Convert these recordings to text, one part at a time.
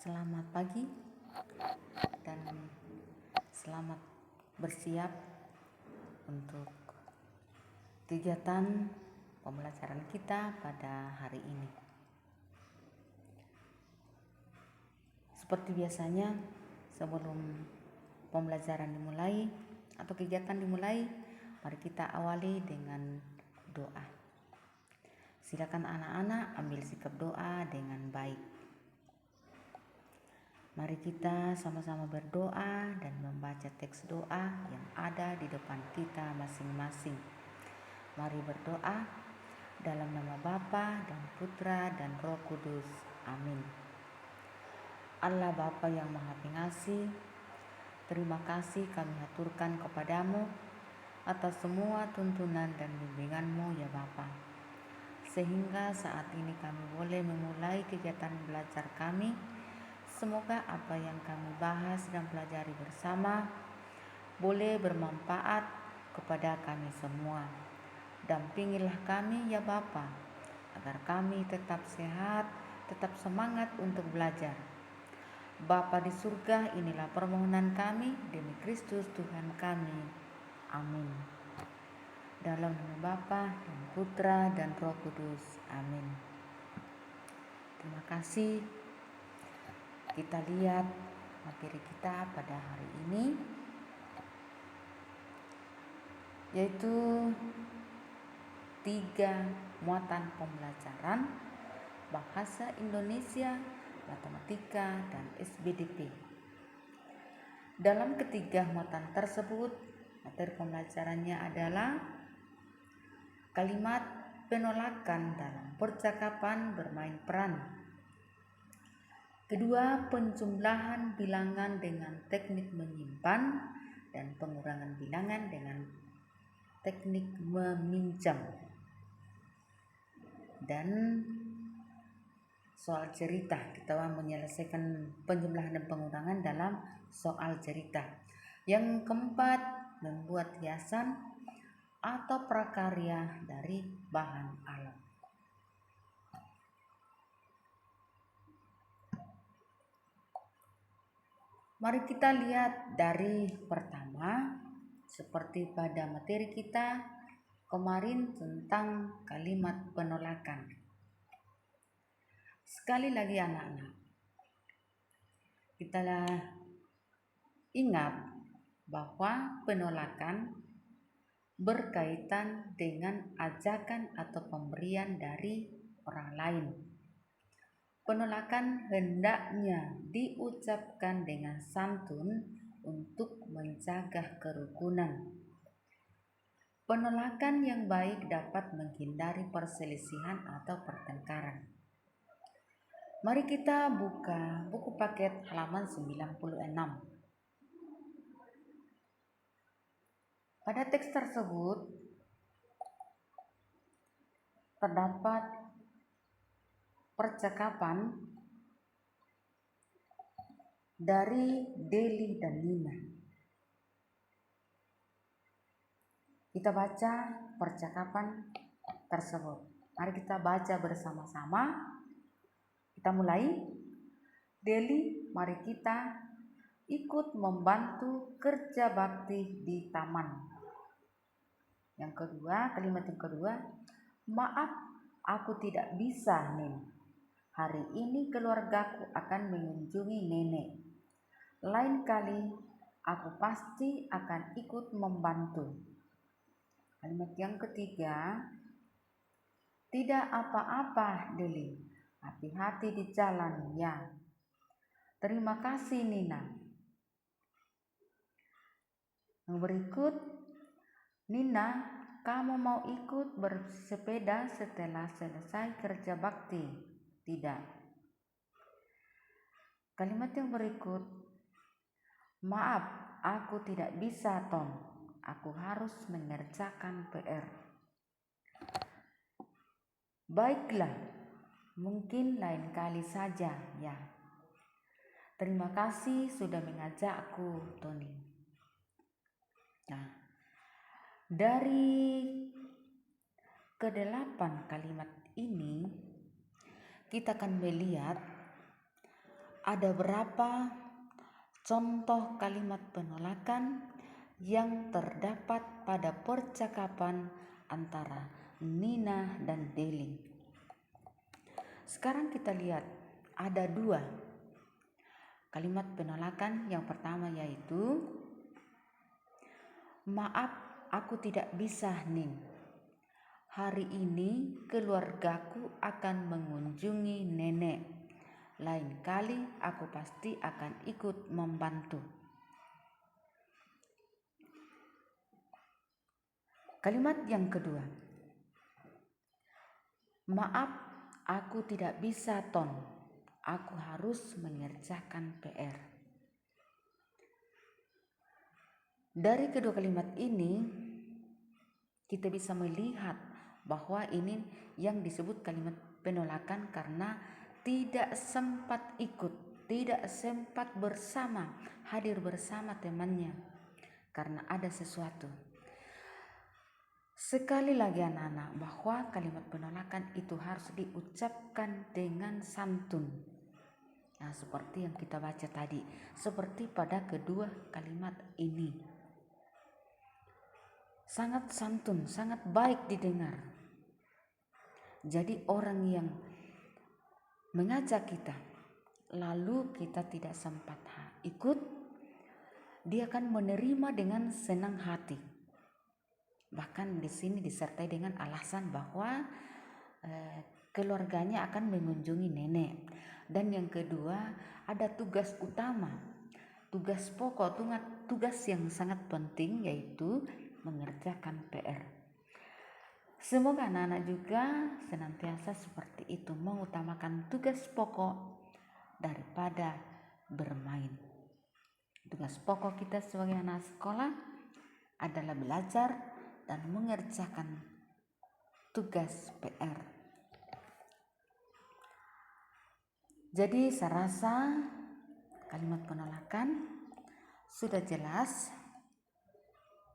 Selamat pagi dan selamat bersiap untuk kegiatan pembelajaran kita pada hari ini. Seperti biasanya, sebelum pembelajaran dimulai atau kegiatan dimulai, mari kita awali dengan doa. Silakan anak-anak ambil sikap doa dengan baik. Mari kita sama-sama berdoa dan membaca teks doa yang ada di depan kita masing-masing. Mari berdoa dalam nama Bapa dan Putra dan Roh Kudus. Amin. Allah Bapa yang Maha Pengasih, terima kasih kami haturkan kepadamu atas semua tuntunan dan bimbingan-Mu ya Bapa. Sehingga saat ini kami boleh memulai kegiatan belajar kami. Semoga apa yang kami bahas dan pelajari bersama boleh bermanfaat kepada kami semua. Dampingilah kami ya Bapa, agar kami tetap sehat, tetap semangat untuk belajar. Bapa di surga, inilah permohonan kami demi Kristus Tuhan kami. Amin. Dalam nama Bapa dan Putra dan Roh Kudus. Amin. Terima kasih. Kita lihat materi kita pada hari ini, yaitu 3 muatan pembelajaran bahasa Indonesia, matematika, dan SBDP. Dalam ketiga muatan tersebut, materi pembelajarannya adalah kalimat penolakan dalam percakapan bermain peran. Kedua, penjumlahan bilangan dengan teknik menyimpan dan pengurangan bilangan dengan teknik meminjam. Dan soal cerita, kita menyelesaikan penjumlahan dan pengurangan dalam soal cerita. Yang keempat, membuat hiasan atau prakarya dari bahan alam. Mari kita lihat dari pertama, seperti pada materi kita kemarin tentang kalimat penolakan. Sekali lagi anak-anak, kita ingat bahwa penolakan berkaitan dengan ajakan atau pemberian dari orang lain. Penolakan hendaknya diucapkan dengan santun untuk menjaga kerukunan. Penolakan yang baik dapat menghindari perselisihan atau pertengkaran. Mari kita buka buku paket halaman 96. Pada teks tersebut terdapat percakapan dari Deli dan Nina. Kita baca percakapan tersebut. Mari kita baca bersama-sama. Kita mulai. Deli, mari kita ikut membantu kerja bakti di taman. Yang kedua, kalimat yang kedua, maaf, aku tidak bisa, Nen. Hari ini keluargaku akan mengunjungi nenek. Lain kali aku pasti akan ikut membantu. Kalimat yang ketiga, tidak apa-apa, Deli. Hati-hati di jalan ya. Terima kasih, Nina. Yang berikut, Nina, kamu mau ikut bersepeda setelah selesai kerja bakti? Tidak. Kalimat yang berikut, maaf, aku tidak bisa, Tom. Aku harus mengerjakan PR. Baiklah, mungkin lain kali saja ya. Terima kasih sudah mengajakku, Tony. Nah, dari ke-8 kalimat ini kita akan melihat ada berapa contoh kalimat penolakan yang terdapat pada percakapan antara Nina dan Deli. Sekarang kita lihat ada 2 kalimat penolakan. Yang pertama yaitu, "Maaf, aku tidak bisa, Nin. Hari ini keluargaku akan mengunjungi nenek. Lain kali aku pasti akan ikut membantu." Kalimat yang kedua, "Maaf, aku tidak bisa, Ton. Aku harus mengerjakan PR." Dari kedua kalimat ini kita bisa melihat bahwa ini yang disebut kalimat penolakan karena tidak sempat ikut, tidak sempat bersama, hadir bersama temannya karena ada sesuatu. Sekali lagi anak-anak, bahwa kalimat penolakan itu harus diucapkan dengan santun. Nah, seperti yang kita baca tadi, seperti pada kedua kalimat ini. Sangat santun, sangat baik didengar. Jadi orang yang mengajak kita, lalu kita tidak sempat ikut, dia akan menerima dengan senang hati. Bahkan di sini disertai dengan alasan bahwa keluarganya akan mengunjungi nenek. Dan yang kedua, ada tugas utama, tugas pokok, tugas yang sangat penting, yaitu mengerjakan PR. Semoga anak-anak juga senantiasa seperti itu, mengutamakan tugas pokok daripada bermain. Tugas pokok kita sebagai anak sekolah adalah belajar dan mengerjakan tugas PR. Jadi saya rasa kalimat penolakan sudah jelas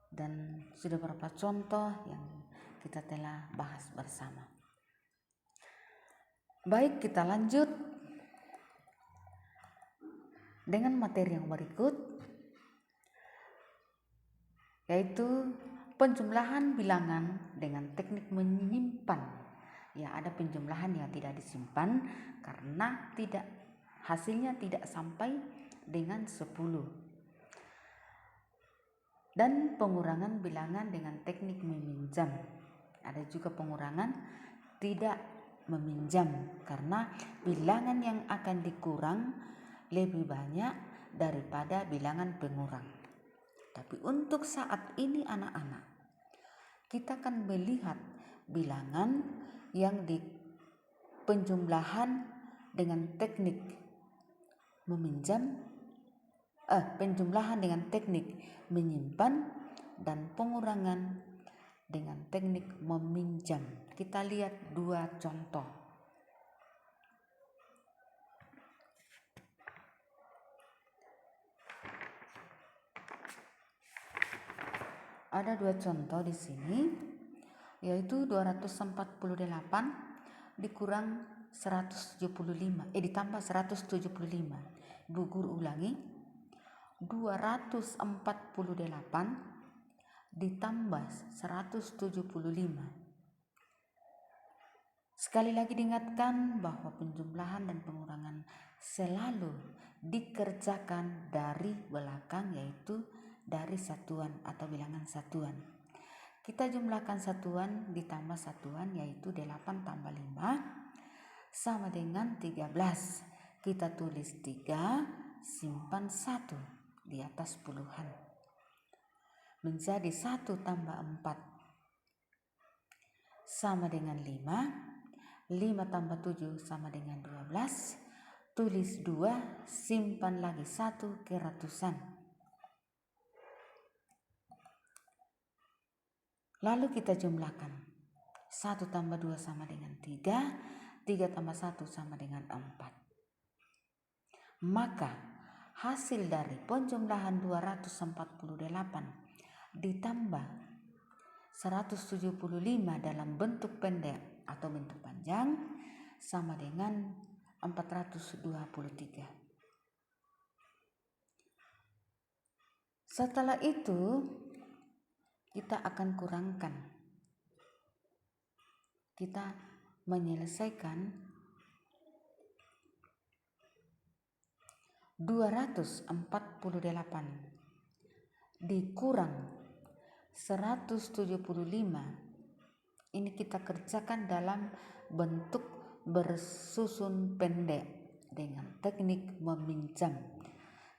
dan sudah beberapa contoh yang kita telah bahas bersama. Baik, kita lanjut dengan materi yang berikut, yaitu penjumlahan bilangan dengan teknik menyimpan. Ya, ada penjumlahan yang tidak disimpan karena hasilnya tidak sampai dengan 10. Dan pengurangan bilangan dengan teknik meminjam. Ada juga pengurangan tidak meminjam karena bilangan yang akan dikurang lebih banyak daripada bilangan pengurang. Tapi untuk saat ini anak-anak, kita akan melihat bilangan yang di penjumlahan dengan teknik meminjam, penjumlahan dengan teknik menyimpan dan pengurangan dengan teknik meminjam. Kita lihat 2 contoh. Ada 2 contoh di sini, yaitu 248 dikurang 175, ditambah 175. Ibu guru ulangi, 248 ditambah 175. Sekali lagi diingatkan bahwa penjumlahan dan pengurangan selalu dikerjakan dari belakang, yaitu dari satuan atau bilangan satuan. Kita jumlahkan satuan ditambah satuan, yaitu 8 tambah 5 sama dengan 13. Kita tulis 3, simpan 1 di atas puluhan. Menjadi 1 tambah 4 sama dengan 5. 5 tambah 7 sama dengan 12. Tulis 2, simpan lagi 1 ke ratusan. Lalu kita jumlahkan. 1 tambah 2 sama dengan 3. 3 tambah 1 sama dengan 4. Maka hasil dari penjumlahan 248 ditambah 175 dalam bentuk pendek atau bentuk panjang sama dengan 423. Setelah itu kita akan kurangkan. Kita menyelesaikan 248 dikurang 175. Ini kita kerjakan dalam bentuk bersusun pendek dengan teknik meminjam.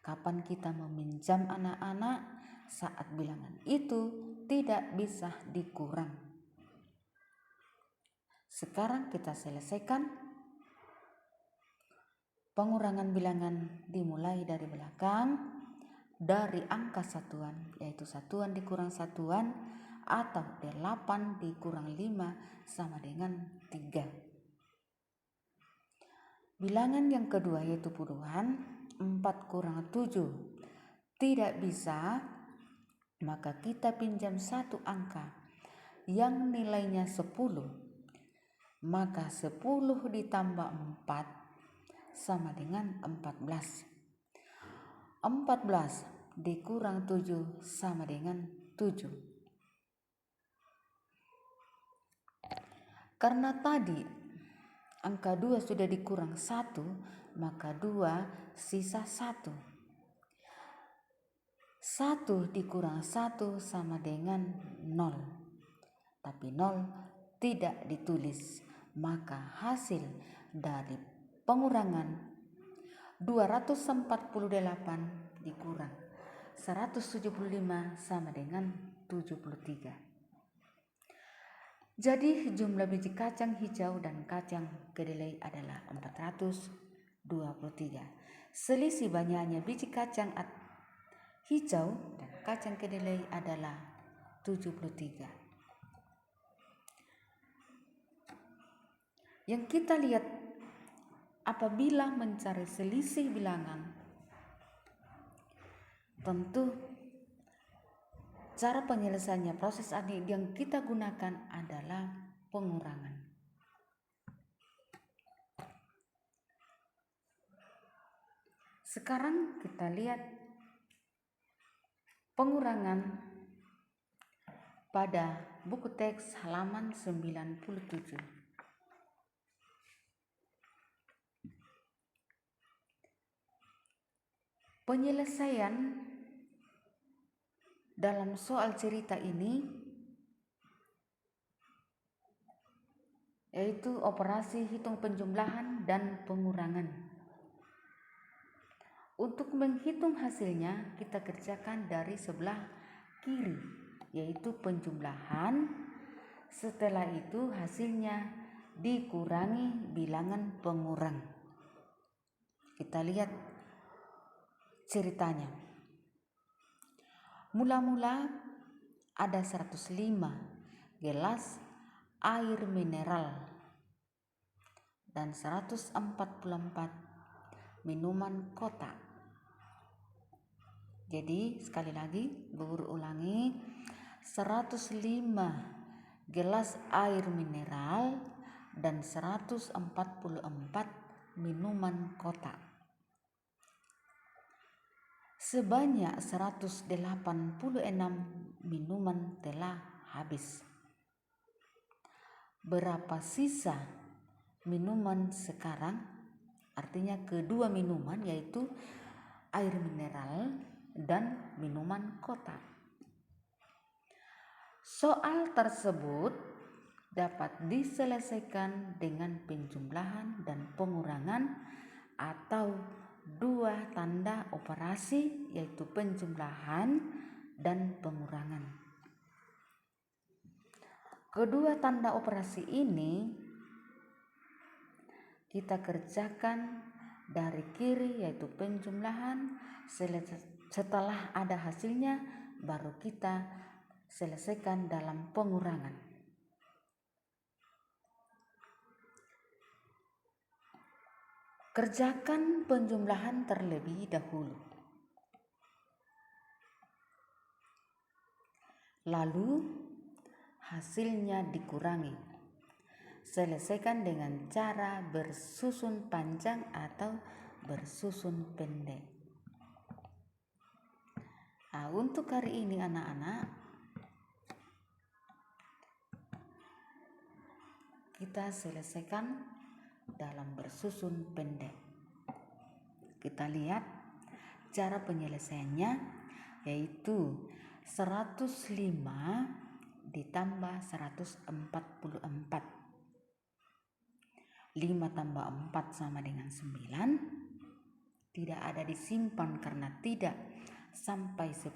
Kapan kita meminjam anak-anak? Saat bilangan itu tidak bisa dikurang. Sekarang kita selesaikan pengurangan bilangan dimulai dari belakang, dari angka satuan, yaitu satuan dikurang satuan, atau 8 dikurang 5 sama dengan 3. Bilangan yang kedua yaitu puluhan, 4 kurang 7 tidak bisa, maka kita pinjam satu angka yang nilainya 10. Maka 10 ditambah 4 sama dengan 14. 14 dikurang 7 sama dengan 7. Karena tadi angka 2 sudah dikurang 1, maka 2 sisa 1. 1 dikurang 1 sama dengan 0. Tapi 0 tidak ditulis, maka hasil dari pengurangan 248 dikurang 175 sama dengan 73. Jadi jumlah biji kacang hijau dan kacang kedelai adalah 423. Selisih banyaknya biji kacang hijau dan kacang kedelai adalah 73. Yang kita lihat apabila mencari selisih bilangan, tentu cara penyelesaiannya, proses yang kita gunakan adalah pengurangan. Sekarang kita lihat pengurangan pada buku teks halaman 97. Penyelesaian dalam soal cerita ini yaitu operasi hitung penjumlahan dan pengurangan. Untuk menghitung hasilnya kita kerjakan dari sebelah kiri, yaitu penjumlahan. Setelah itu hasilnya dikurangi bilangan pengurang. Kita lihat ceritanya. Mula-mula ada 105 gelas air mineral dan 144 minuman kotak. Jadi sekali lagi guru ulangi, 105 gelas air mineral dan 144 minuman kotak. Sebanyak 186 minuman telah habis. Berapa sisa minuman sekarang? Artinya kedua minuman yaitu air mineral dan minuman kotak. Soal tersebut dapat diselesaikan dengan penjumlahan dan pengurangan atau dua tanda operasi yaitu penjumlahan dan pengurangan. Kedua tanda operasi ini kita kerjakan dari kiri yaitu penjumlahan. Setelah ada hasilnya baru kita selesaikan dalam pengurangan. Kerjakan penjumlahan terlebih dahulu. Lalu hasilnya dikurangi. Selesaikan dengan cara bersusun panjang atau bersusun pendek. Nah, untuk hari ini anak-anak, kita selesaikan dalam bersusun pendek. Kita lihat cara penyelesaiannya, yaitu 105 ditambah 144. 5 tambah 4 sama dengan 9. Tidak ada disimpan karena tidak sampai 10.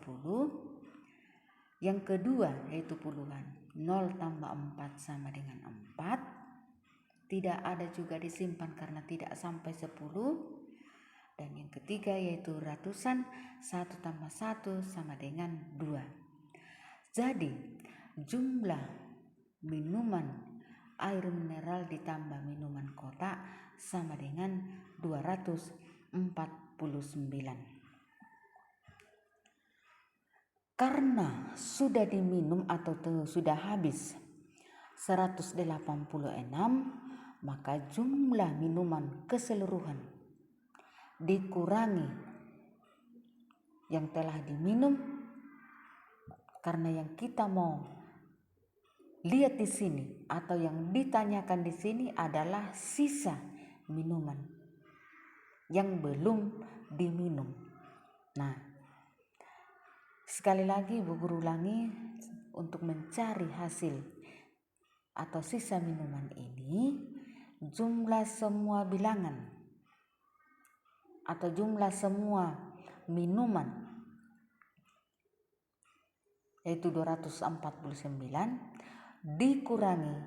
Yang kedua yaitu puluhan. 0 tambah 4 sama dengan 4. Tidak ada juga disimpan karena tidak sampai 10. Dan yang ketiga yaitu ratusan. 1 tambah 1 sama dengan 2. Jadi jumlah minuman air mineral ditambah minuman kotak sama dengan 249. Karena sudah diminum atau sudah habis 186, maka jumlah minuman keseluruhan dikurangi yang telah diminum, karena yang kita mau lihat di sini atau yang ditanyakan di sini adalah sisa minuman yang belum diminum. Nah, sekali lagi Ibu Guru ulangi, untuk mencari hasil atau sisa minuman ini, jumlah semua bilangan atau jumlah semua minuman yaitu 249 dikurangi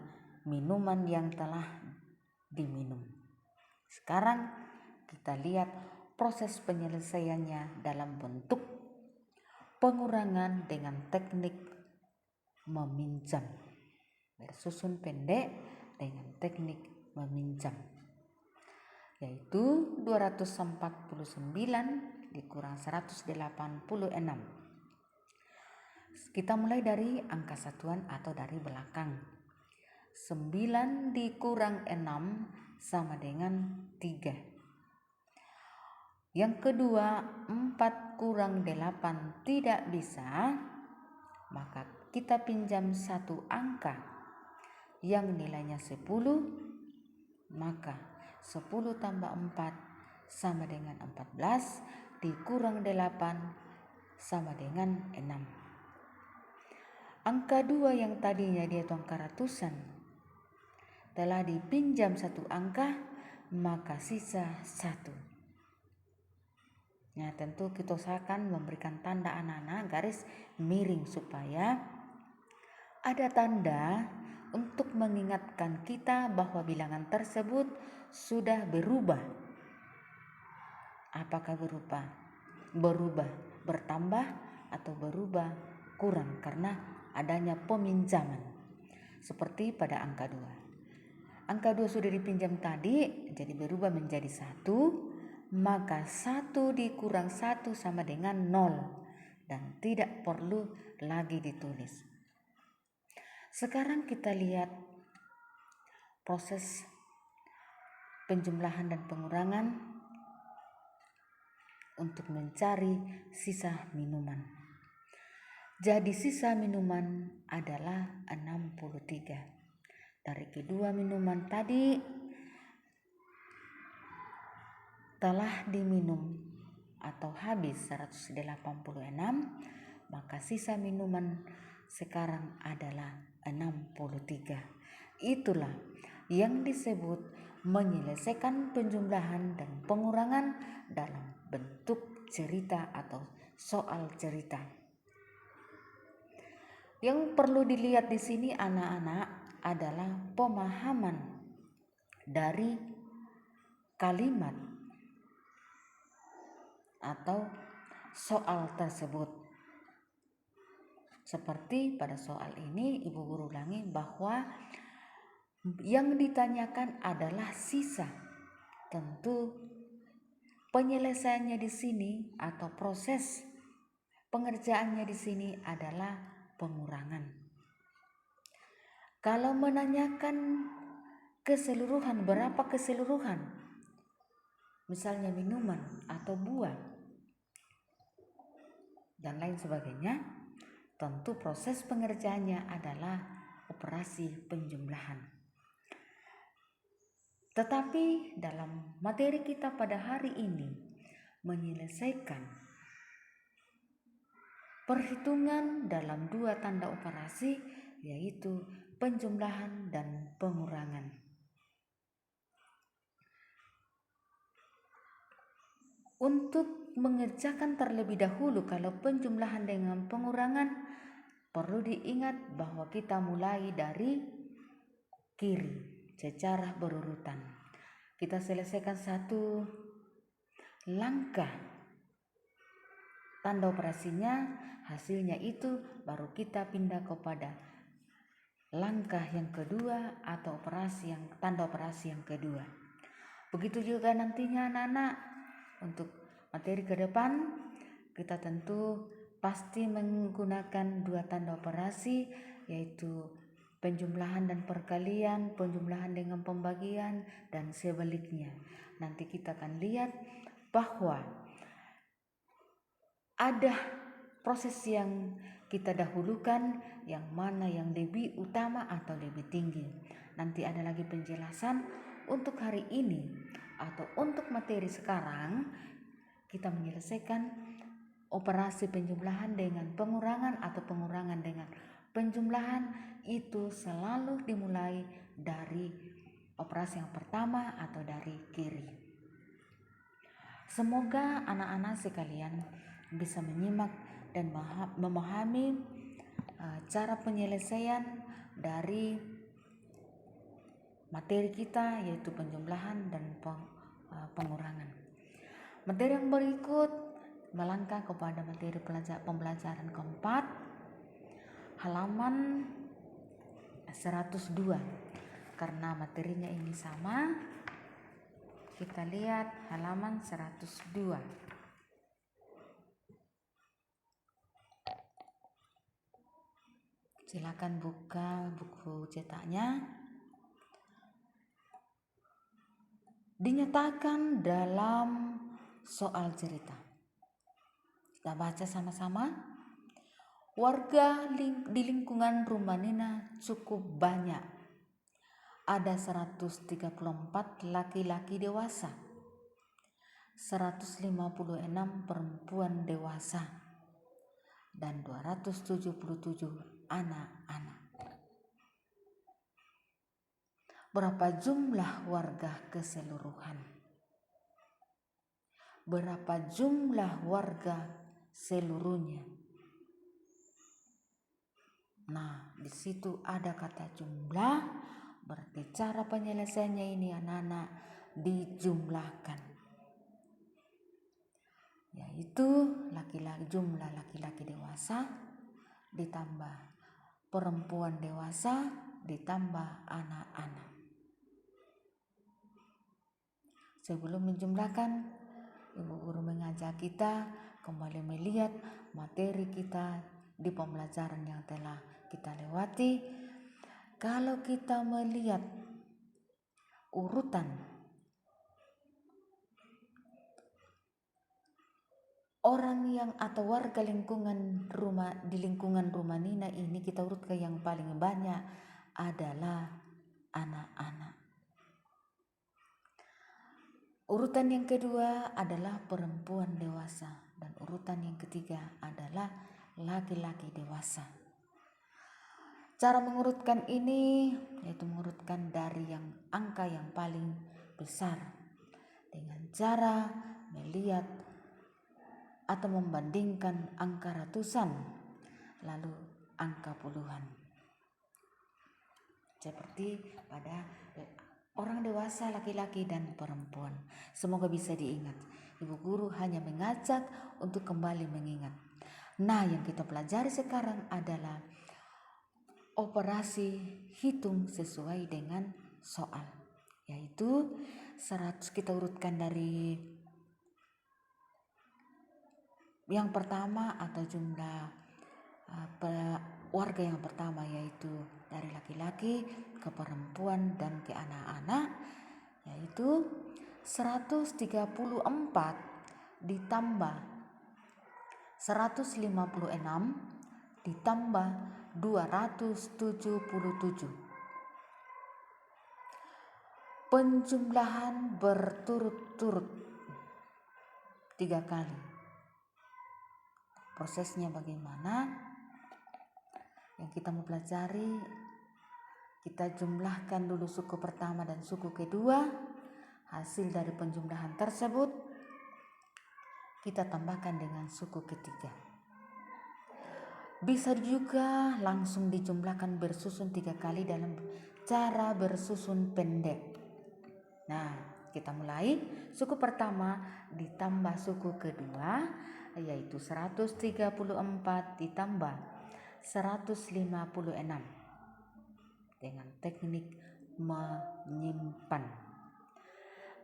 minuman yang telah diminum. Sekarang kita lihat proses penyelesaiannya dalam bentuk pengurangan dengan teknik meminjam. Bersusun pendek dengan teknik meminjam, yaitu 249 dikurang 186. Kita mulai dari angka satuan atau dari belakang. 9 dikurang 6 sama dengan 3. Yang kedua, 4 kurang 8 tidak bisa, maka kita pinjam satu angka yang nilainya 10, maka 10 tambah 4 sama dengan 14 dikurang 8 sama dengan 6. Angka 2 yang tadinya dia angka ratusan telah dipinjam satu angka, maka sisa 1. Nah, tentu kita usahakan memberikan tanda anak-anak garis miring supaya ada tanda untuk mengingatkan kita bahwa bilangan tersebut sudah berubah. Apakah berubah bertambah atau berubah kurang karena adanya peminjaman, seperti pada angka 2. Angka 2 sudah dipinjam tadi, jadi berubah menjadi 1, maka 1 dikurang 1 sama dengan 0 dan tidak perlu lagi ditulis. Sekarang kita lihat proses penjumlahan dan pengurangan untuk mencari sisa minuman. Jadi sisa minuman adalah 63. Dari kedua minuman tadi telah diminum atau habis 186, maka sisa minuman sekarang adalah 63. Itulah yang disebut menyelesaikan penjumlahan dan pengurangan dalam bentuk cerita atau soal cerita. Yang perlu dilihat di sini anak-anak adalah pemahaman dari kalimat atau soal tersebut. Seperti pada soal ini Ibu Guru ulangi bahwa yang ditanyakan adalah sisa. Tentu penyelesaiannya di sini atau proses pengerjaannya di sini adalah pengurangan. Kalau menanyakan keseluruhan, berapa keseluruhan? Misalnya minuman atau buah. dan lain sebagainya, tentu proses pengerjaannya adalah operasi penjumlahan. Tetapi dalam materi kita pada hari ini menyelesaikan perhitungan dalam dua tanda operasi, yaitu penjumlahan dan pengurangan. Untuk mengerjakan terlebih dahulu kalau penjumlahan dengan pengurangan, perlu diingat bahwa kita mulai dari kiri secara berurutan. Kita selesaikan satu langkah tanda operasinya, hasilnya itu baru kita pindah kepada langkah yang kedua atau tanda operasi yang kedua. Begitu juga nantinya anak-anak, untuk materi ke depan kita tentu pasti menggunakan dua tanda operasi, yaitu penjumlahan dan perkalian, penjumlahan dengan pembagian, dan sebaliknya. Nanti kita akan lihat bahwa ada proses yang kita dahulukan, yang mana yang lebih utama atau lebih tinggi. Nanti ada lagi penjelasan. Untuk hari ini atau untuk materi sekarang, kita menyelesaikan operasi penjumlahan dengan pengurangan atau pengurangan dengan penjumlahan. Itu selalu dimulai dari operasi yang pertama atau dari kiri. Semoga anak-anak sekalian bisa menyimak dan memahami cara penyelesaian dari materi kita, yaitu penjumlahan dan pengurangan. Materi yang berikut melangkah kepada materi pembelajaran keempat, halaman 102. Karena materinya ini sama, kita lihat halaman 102. Silakan buka buku cetaknya. Dinyatakan dalam soal cerita. Kita baca sama-sama. Warga di lingkungan rumah Nina cukup banyak. Ada 134 laki-laki dewasa, 156 perempuan dewasa, dan 277 anak-anak. Berapa jumlah warga keseluruhan? Berapa jumlah warga seluruhnya? Nah, di situ ada kata jumlah, berarti cara penyelesaiannya ini anak-anak dijumlahkan. Yaitu jumlah laki-laki dewasa ditambah perempuan dewasa ditambah anak-anak. Sebelum menjumlahkan, Ibu Guru mengajak kita kembali melihat materi kita di pembelajaran yang telah kita lewati. Kalau kita melihat urutan orang yang atau warga di lingkungan rumah Nina ini, kita urutkan yang paling banyak adalah anak-anak. Urutan yang kedua adalah perempuan dewasa, dan urutan yang ketiga adalah laki-laki dewasa. Cara mengurutkan ini yaitu mengurutkan dari angka yang paling besar dengan cara melihat atau membandingkan angka ratusan lalu angka puluhan. Seperti pada orang dewasa laki-laki dan perempuan. Semoga bisa diingat. Ibu Guru hanya mengajak untuk kembali mengingat. Nah, yang kita pelajari sekarang adalah operasi hitung sesuai dengan soal. Yaitu 100 kita urutkan dari yang pertama atau jumlah warga yang pertama, yaitu dari laki-laki ke perempuan dan ke anak-anak, yaitu 134 ditambah 156 ditambah 277. Penjumlahan berturut-turut 3 kali. Prosesnya bagaimana? Yang kita mau pelajari, kita jumlahkan dulu suku pertama dan suku kedua. Hasil dari penjumlahan tersebut kita tambahkan dengan suku ketiga. Bisa juga langsung dijumlahkan bersusun 3 kali dalam cara bersusun pendek. Nah, kita mulai. Suku pertama ditambah suku kedua, yaitu 134 ditambah 156 dengan teknik menyimpan.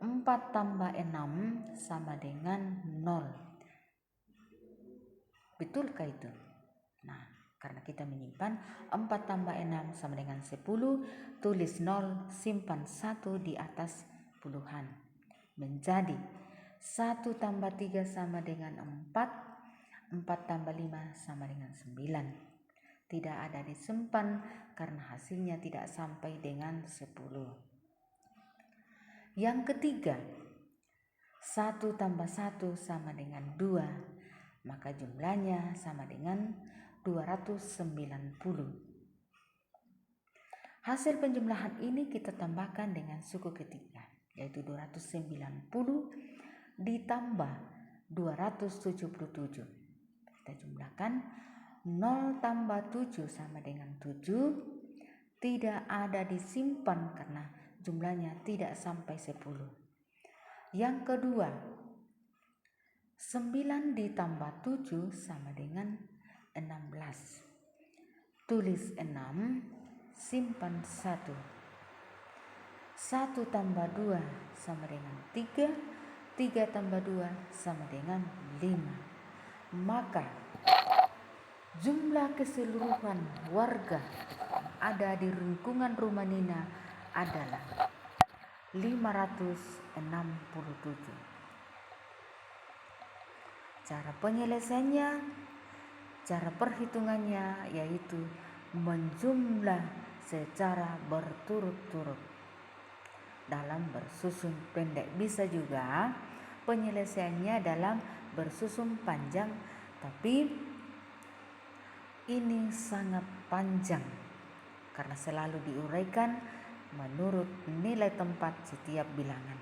4 tambah 6 sama dengan 0. Betulkah itu? Nah, karena kita menyimpan 4 tambah 6 sama dengan 10, tulis 0, simpan 1 di atas puluhan. Menjadi 1 tambah 3 sama dengan 4, 4 tambah 5 sama dengan 9. Tidak ada disimpan karena hasilnya tidak sampai dengan 10. Yang ketiga, 1 tambah 1 sama dengan 2, maka jumlahnya sama dengan 290. Hasil penjumlahan ini kita tambahkan dengan suku ketiga, yaitu 290 ditambah 277. Kita jumlahkan 0 tambah 7 sama dengan 7, tidak ada disimpan karena jumlahnya tidak sampai 10. Yang kedua, 9 ditambah 7 sama dengan 16. Tulis 6, simpan 1. 1 tambah 2 sama dengan 3, 3 tambah 2 sama dengan 5. Maka jumlah keseluruhan warga ada di lingkungan rumah Nina adalah 567. Cara penyelesaiannya, cara perhitungannya yaitu menjumlah secara berturut-turut dalam bersusun pendek. Bisa juga penyelesaiannya dalam bersusun panjang, tapi ini sangat panjang karena selalu diuraikan menurut nilai tempat setiap bilangan.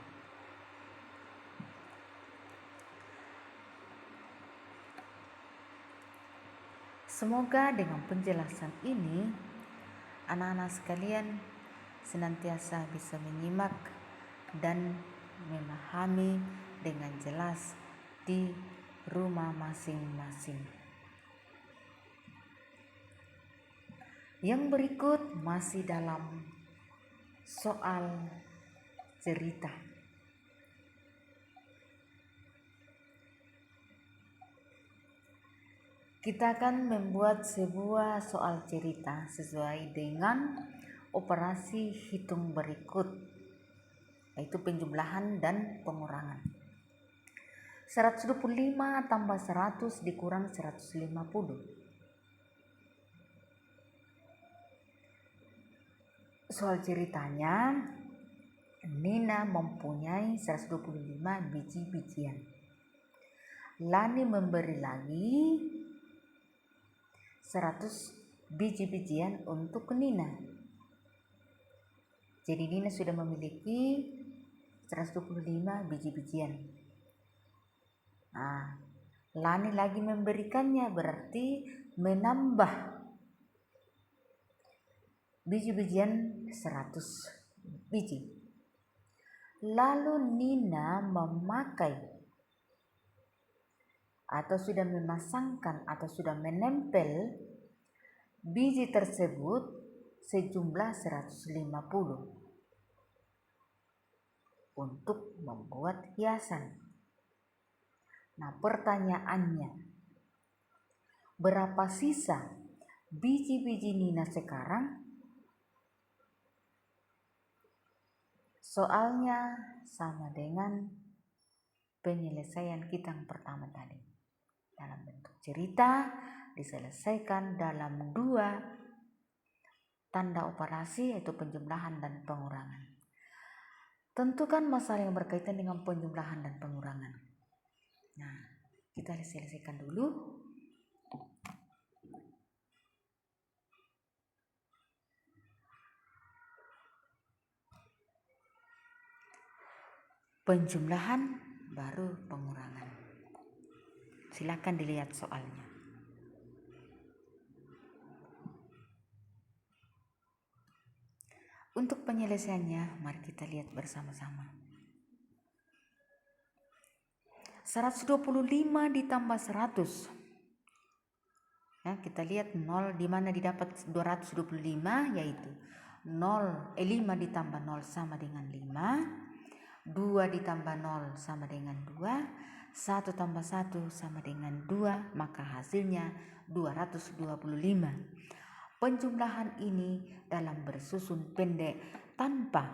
Semoga dengan penjelasan ini anak-anak sekalian senantiasa bisa menyimak dan memahami dengan jelas di rumah masing-masing. Yang berikut masih dalam soal cerita. Kita akan membuat sebuah soal cerita sesuai dengan operasi hitung berikut, yaitu penjumlahan dan pengurangan. 125 tambah 100 dikurang 150. Soal ceritanya, Nina mempunyai 125 biji-bijian. Lani memberi lagi 100 biji-bijian untuk Nina. Jadi Nina sudah memiliki 125 biji-bijian. Nah, Lani lagi memberikannya berarti menambah biji-bijian 100 biji. Lalu Nina memakai atau sudah memasangkan atau sudah menempel biji tersebut sejumlah 150 untuk membuat hiasan. Nah, pertanyaannya, berapa sisa biji-biji Nina sekarang? Soalnya sama dengan penyelesaian kita yang pertama tadi. dalam bentuk cerita diselesaikan dalam 2 tanda operasi, yaitu penjumlahan dan pengurangan. Tentukan masalah yang berkaitan dengan penjumlahan dan pengurangan. Nah, kita selesaikan dulu. Penjumlahan baru pengurangan. Silakan dilihat soalnya. Untuk penyelesaiannya, mari kita lihat bersama-sama. 125 ditambah 100. Ya, kita lihat 0 di mana didapat 225, yaitu 5 ditambah 0 sama dengan 5. 2 ditambah 0 sama dengan 2, 1 tambah 1 sama dengan 2, maka hasilnya 225. Penjumlahan ini dalam bersusun pendek tanpa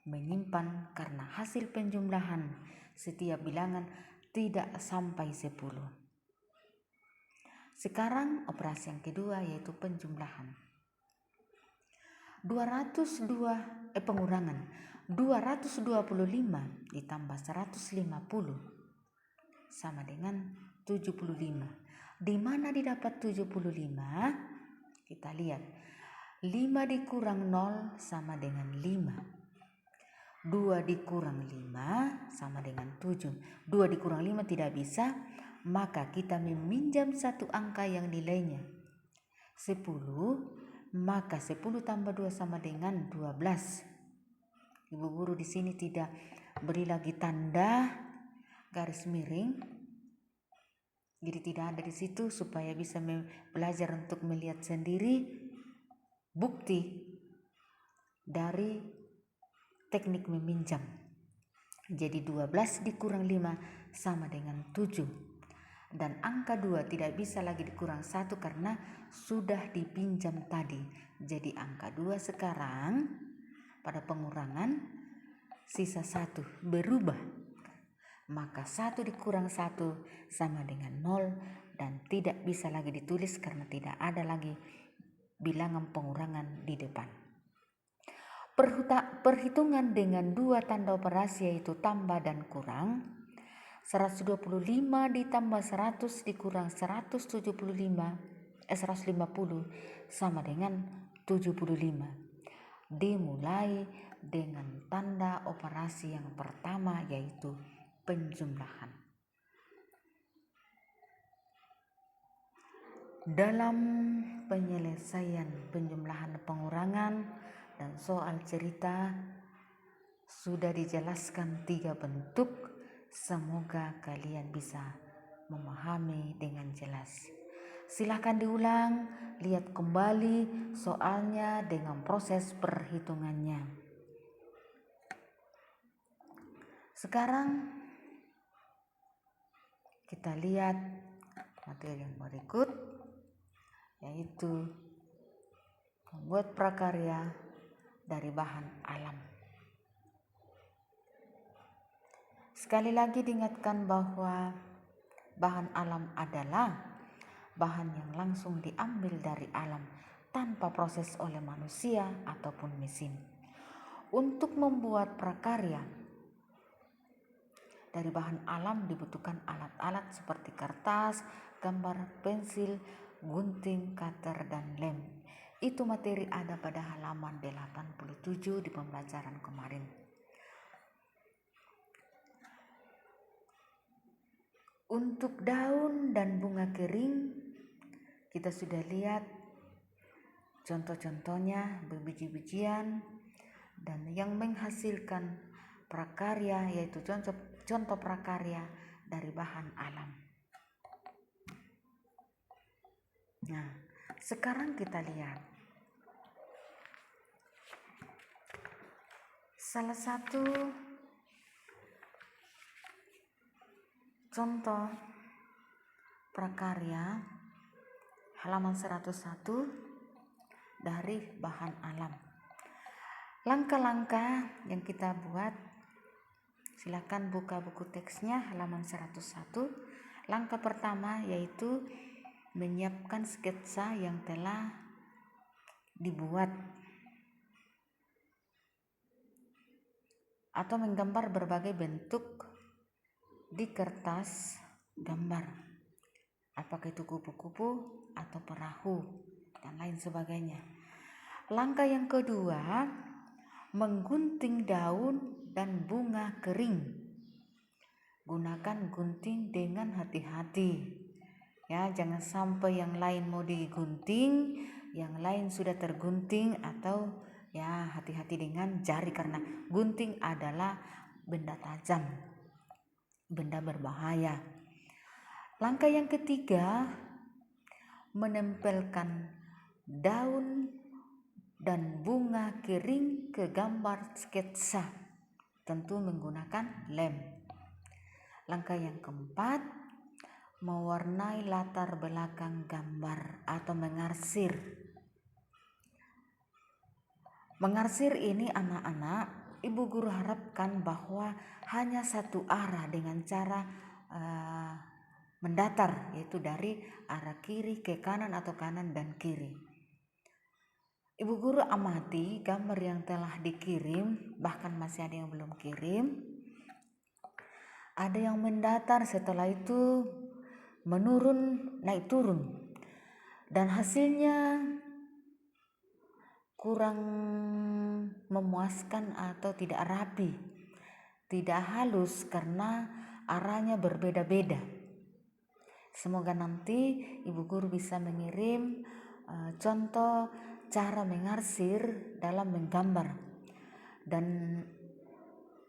menyimpan karena hasil penjumlahan setiap bilangan tidak sampai 10. Sekarang operasi yang kedua, yaitu penjumlahan. Pengurangan 225 ditambah 150 sama dengan 75. Di mana didapat 75? Kita lihat. 5 dikurang 0 sama dengan 5. 2 dikurang 5 sama dengan 7. 2 dikurang 5 tidak bisa, maka kita meminjam satu angka yang nilainya 10, maka 10 tambah 2 sama dengan 12. Ibu guru di sini tidak beri lagi tanda garis miring, jadi tidak ada di situ supaya bisa belajar untuk melihat sendiri bukti dari teknik meminjam. Jadi 12 dikurang 5 sama dengan 7. Dan angka 2 tidak bisa lagi dikurang 1 karena sudah dipinjam tadi. Jadi angka 2 sekarang pada pengurangan sisa 1 berubah. Maka 1 dikurang 1 sama dengan 0 dan tidak bisa lagi ditulis karena tidak ada lagi bilangan pengurangan di depan. Perhitungan dengan 2 tanda operasi, yaitu tambah dan kurang. 125 ditambah 100 dikurang 150 sama dengan 75. Dimulai dengan tanda operasi yang pertama, yaitu penjumlahan. Dalam penyelesaian penjumlahan pengurangan dan soal cerita sudah dijelaskan 3 bentuk. Semoga kalian bisa memahami dengan jelas. Silahkan diulang, lihat kembali soalnya dengan proses perhitungannya. Sekarang kita lihat materi yang berikut, yaitu membuat prakarya dari bahan alam. Sekali lagi diingatkan bahwa bahan alam adalah bahan yang langsung diambil dari alam tanpa proses oleh manusia ataupun mesin. Untuk membuat prakarya dari bahan alam dibutuhkan alat-alat seperti kertas, gambar, pensil, gunting, cutter, dan lem. Itu materi ada pada halaman 87 di pembelajaran kemarin. Untuk daun dan bunga kering, kita sudah lihat contoh-contohnya berbiji-bijian dan yang menghasilkan prakarya, yaitu contoh prakarya dari bahan alam. Nah, sekarang kita lihat salah satu contoh prakarya halaman 101 dari bahan alam. Langkah-langkah yang kita buat, silakan buka buku teksnya halaman 101. Langkah pertama yaitu menyiapkan sketsa yang telah dibuat atau menggambar berbagai bentuk di kertas gambar, apakah itu kupu-kupu atau perahu dan lain sebagainya. Langkah yang kedua, menggunting daun dan bunga kering. Gunakan gunting dengan hati-hati ya, jangan sampai yang lain mau digunting, yang lain sudah tergunting, atau ya hati-hati dengan jari karena gunting adalah benda tajam, benda berbahaya. Langkah yang ketiga, menempelkan daun dan bunga kering ke gambar sketsa, tentu menggunakan lem. Langkah yang keempat, mewarnai latar belakang gambar atau mengarsir. Mengarsir ini anak-anak, Ibu Guru harapkan bahwa hanya satu arah dengan cara mendatar, yaitu dari arah kiri ke kanan atau kanan dan kiri. Ibu Guru amati gambar yang telah dikirim, bahkan masih ada yang belum kirim. Ada yang mendatar, setelah itu menurun, naik turun, dan hasilnya kurang memuaskan atau tidak rapi, tidak halus karena arahnya berbeda-beda. Semoga nanti Ibu Guru bisa mengirim contoh cara mengarsir dalam menggambar, dan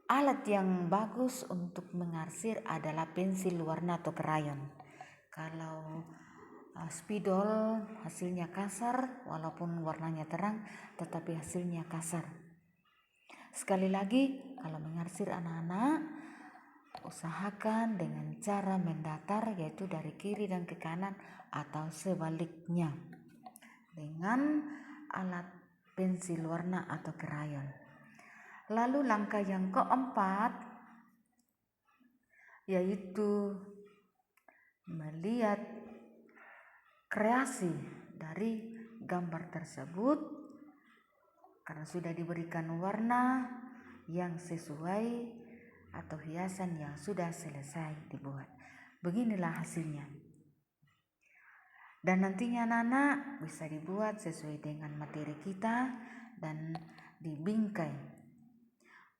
alat yang bagus untuk mengarsir adalah pensil warna atau krayon. Kalau spidol hasilnya kasar, walaupun warnanya terang tetapi hasilnya kasar. Sekali lagi, kalau mengarsir anak-anak, usahakan dengan cara mendatar, yaitu dari kiri dan ke kanan atau sebaliknya, dengan alat pensil warna atau krayon. Lalu langkah yang keempat yaitu melihat kreasi dari gambar tersebut karena sudah diberikan warna yang sesuai atau hiasan yang sudah selesai dibuat. Beginilah hasilnya. Dan nantinya anak-anak bisa dibuat sesuai dengan materi kita dan dibingkai.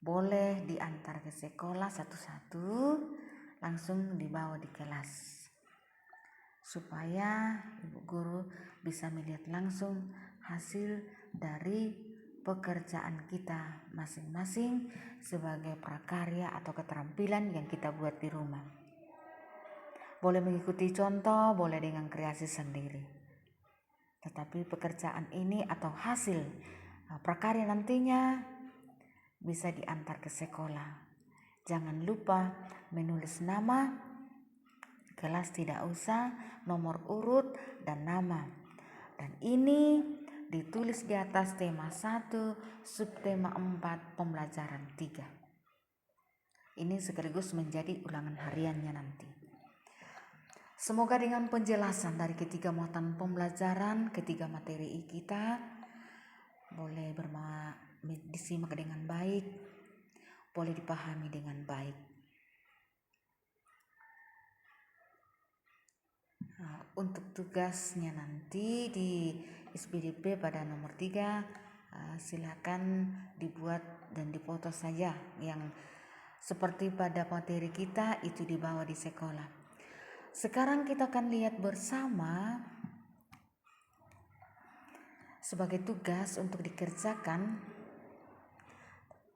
Boleh diantar ke sekolah satu-satu, langsung dibawa di kelas, supaya Ibu Guru bisa melihat langsung hasil dari pekerjaan kita masing-masing sebagai prakarya atau keterampilan yang kita buat di rumah. Boleh mengikuti contoh, boleh dengan kreasi sendiri. Tetapi pekerjaan ini atau hasil prakarya nantinya bisa diantar ke sekolah. Jangan lupa menulis nama, kelas tidak usah, nomor urut dan nama. Dan ini ditulis di atas tema 1, subtema 4, pembelajaran 3. Ini sekaligus menjadi ulangan hariannya nanti. Semoga dengan penjelasan dari ketiga muatan pembelajaran, ketiga materi kita boleh disimak dengan baik, boleh dipahami dengan baik. Untuk tugasnya nanti di SPDP pada nomor 3, silakan dibuat dan dipoto saja. Yang seperti pada materi kita itu dibawa di sekolah. Sekarang kita akan lihat bersama sebagai tugas untuk dikerjakan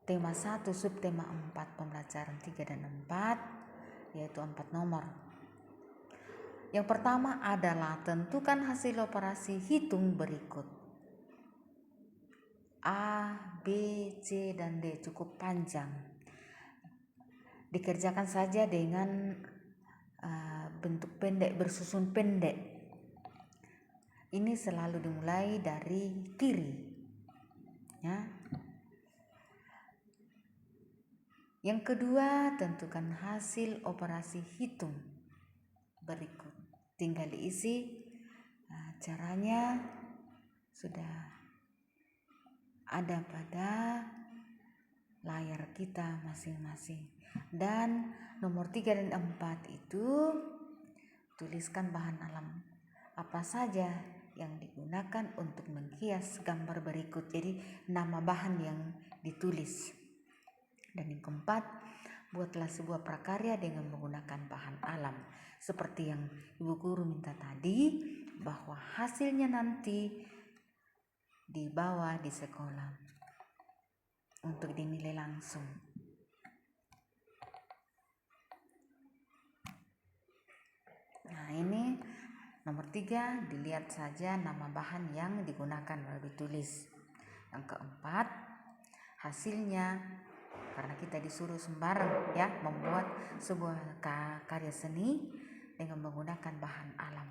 tema 1, subtema 4, pembelajaran 3 dan 4, yaitu 4 nomor. Yang pertama adalah tentukan hasil operasi hitung berikut. A, B, C, dan D cukup panjang. Dikerjakan saja dengan bentuk pendek, bersusun pendek. Ini selalu dimulai dari kiri, ya. Yang kedua, tentukan hasil operasi hitung. berikut. Tinggal diisi. Caranya sudah ada pada layar kita masing-masing. Dan nomor 3 dan 4 itu tuliskan bahan alam apa saja yang digunakan untuk menghias gambar berikut. Jadi nama bahan yang ditulis. Dan yang keempat, buatlah sebuah prakarya dengan menggunakan bahan alam. Seperti yang Ibu Guru minta tadi, bahwa hasilnya nanti dibawa di sekolah untuk dinilai langsung. Nah, ini nomor 3, dilihat saja nama bahan yang digunakan lalu ditulis. Yang keempat, hasilnya, karena kita disuruh sembarang ya membuat sebuah karya seni dengan menggunakan bahan alam.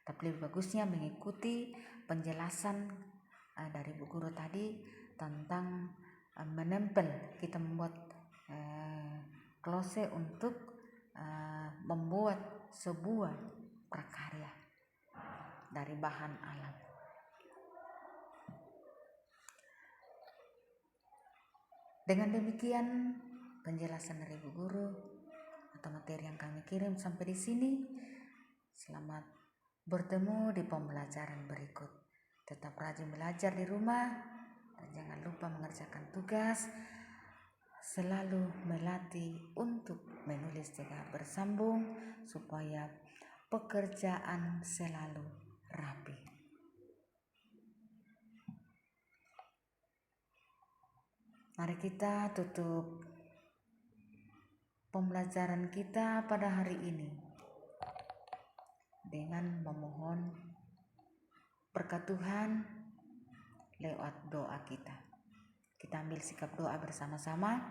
Tapi lebih bagusnya mengikuti penjelasan dari Bu Guru tadi tentang menempel. Kita membuat klose untuk membuat sebuah prakarya dari bahan alam. Dengan demikian penjelasan dari Bu Guru atau materi yang kami kirim sampai di sini. Selamat bertemu di pembelajaran berikut. Tetap rajin belajar di rumah dan jangan lupa mengerjakan tugas. Selalu melatih untuk menulis dengan bersambung supaya pekerjaan selalu rapi. Mari kita tutup pembelajaran kita pada hari ini dengan memohon berkat Tuhan lewat doa kita. Kita ambil sikap doa bersama-sama.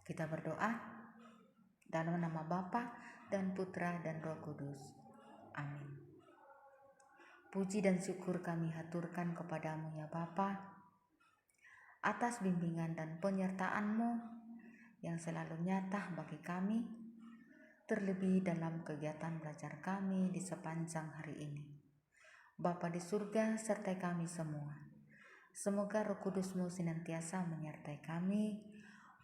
Kita berdoa dalam nama Bapa dan Putra dan Roh Kudus. Amin. Puji dan syukur kami haturkan kepadamu ya Bapa, atas bimbingan dan penyertaan-Mu yang selalu nyata bagi kami, terlebih dalam kegiatan belajar kami di sepanjang hari ini. Bapa di surga, sertai kami semua. Semoga Roh Kudus-Mu senantiasa menyertai kami,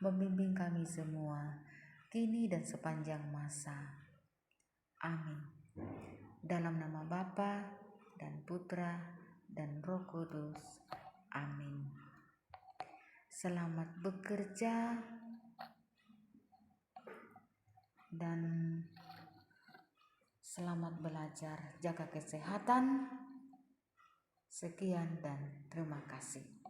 membimbing kami semua, kini dan sepanjang masa. Amin. Dalam nama Bapa dan Putra dan Roh Kudus. Amin. Selamat bekerja dan selamat belajar. Jaga kesehatan. Sekian dan terima kasih.